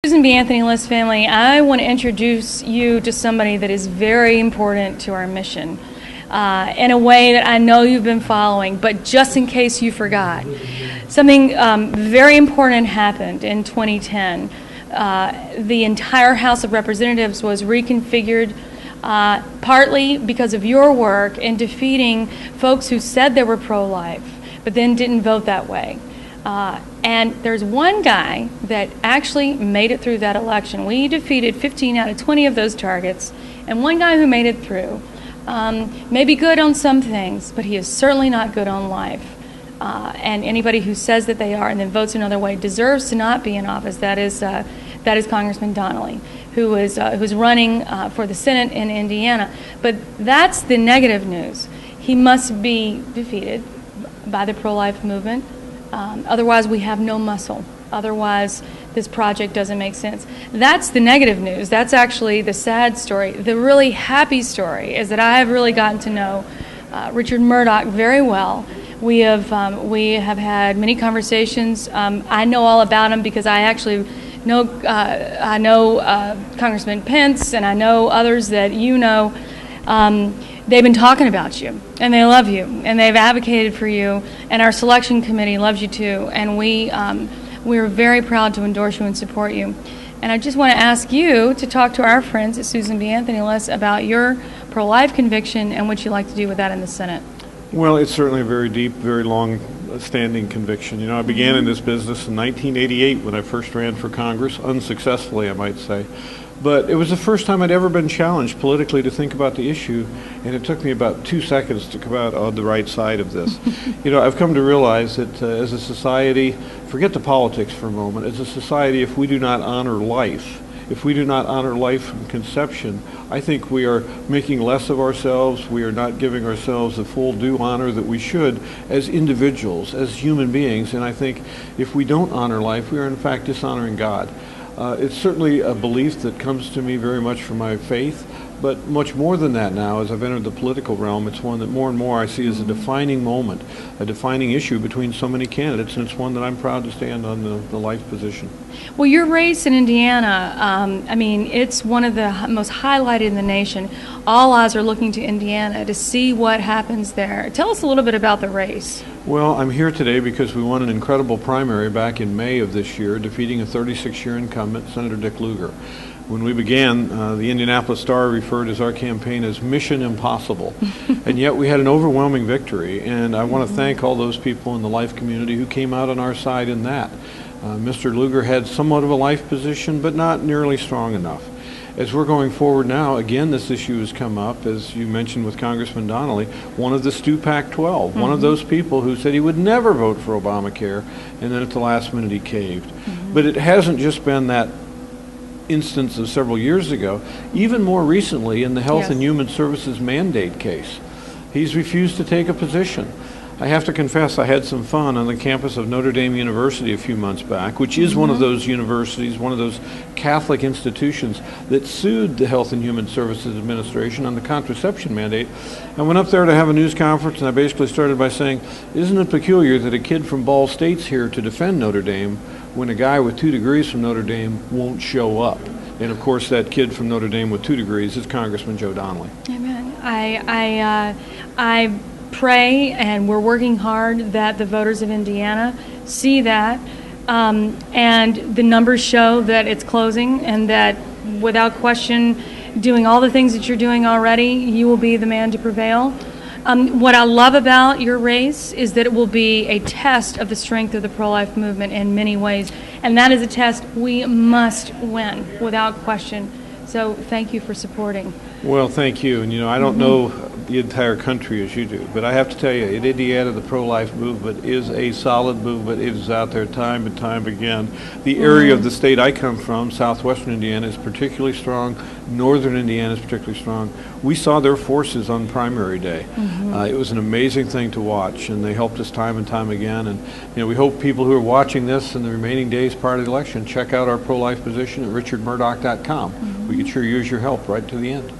Susan B. Anthony List family, I want to introduce you to somebody that is very important to our mission in a way that I know you've been following, but just in case you forgot. Something very important happened in 2010. The entire House of Representatives was reconfigured partly because of your work in defeating folks who said they were pro-life, but then didn't vote that way. And there's one guy that actually made it through that election. We defeated 15 out of 20 of those targets, and one guy who made it through may be good on some things, but he is certainly not good on life. And anybody who says that they are and then votes another way deserves to not be in office. That is Congressman Donnelly, who's running for the Senate in Indiana. But that's the negative news. He must be defeated by the pro-life movement. Otherwise, we have no muscle. Otherwise, this project doesn't make sense. That's the negative news. That's actually the sad story. The really happy story is that I have really gotten to know Richard Mourdock very well. We have had many conversations. I know all about him because I actually know Congressman Pence, and I know others that you know. They've been talking about you, and they love you, and they've advocated for you, and our selection committee loves you too, and we're very proud to endorse you and support you. And I just want to ask you to talk to our friends at Susan B. Anthony List about your pro-life conviction and what you'd like to do with that in the Senate. Well, it's certainly a very deep, very long-standing conviction. You know, I began in this business in 1988 when I first ran for Congress, unsuccessfully, I might say. But it was the first time I'd ever been challenged politically to think about the issue, and it took me about 2 seconds to come out on the right side of this. You know, I've come to realize that as a society, forget the politics for a moment, as a society, if we do not honor life, if we do not honor life from conception, I think we are making less of ourselves. We are not giving ourselves the full due honor that we should as individuals, as human beings. And I think if we don't honor life, we are in fact dishonoring God. It's certainly a belief that comes to me very much from my faith, but much more than that now, as I've entered the political realm, it's one that more and more I see as a defining moment, a defining issue between so many candidates, and it's one that I'm proud to stand on the life position. Well, your race in Indiana, I mean, it's one of the most highlighted in the nation. All eyes are looking to Indiana to see what happens there. Tell us a little bit about the race. Well, I'm here today because we won an incredible primary back in May of this year, defeating a 36-year incumbent, Senator Dick Lugar. When we began, the Indianapolis Star referred as our campaign as Mission Impossible, and yet we had an overwhelming victory, and I want to thank all those people in the life community who came out on our side in that. Mr. Lugar had somewhat of a life position, but not nearly strong enough. As we're going forward now, again, this issue has come up, as you mentioned with Congressman Donnelly, one of the Stupac 12, one of those people who said he would never vote for Obamacare, and then at the last minute he caved. But it hasn't just been that instance of several years ago. Even more recently, in the Health and Human Services mandate case, he's refused to take a position. I have to confess I had some fun on the campus of Notre Dame University a few months back, which is one of those universities, one of those Catholic institutions that sued the Health and Human Services Administration on the contraception mandate. I went up there to have a news conference, and I basically started by saying, isn't it peculiar that a kid from Ball State's here to defend Notre Dame when a guy with 2 degrees from Notre Dame won't show up? And of course, that kid from Notre Dame with 2 degrees is Congressman Joe Donnelly. Amen. I pray, and we're working hard that the voters of Indiana see that, and the numbers show that it's closing, and that without question, doing all the things that you're doing already, you will be the man to prevail. What I love about your race is that it will be a test of the strength of the pro-life movement in many ways, and that is a test we must win without question. So thank you for supporting. Well, thank you. And you know, I don't know the entire country as you do, but I have to tell you, in Indiana, the pro-life movement is a solid movement. It is out there time and time again. The area of the state I come from, southwestern Indiana, is particularly strong. Northern Indiana is particularly strong. We saw their forces on primary day. It was an amazing thing to watch, and they helped us time and time again. And you know, we hope people who are watching this in the remaining days prior to the election check out our pro-life position at richardmourdock.com. We could sure use your help right to the end.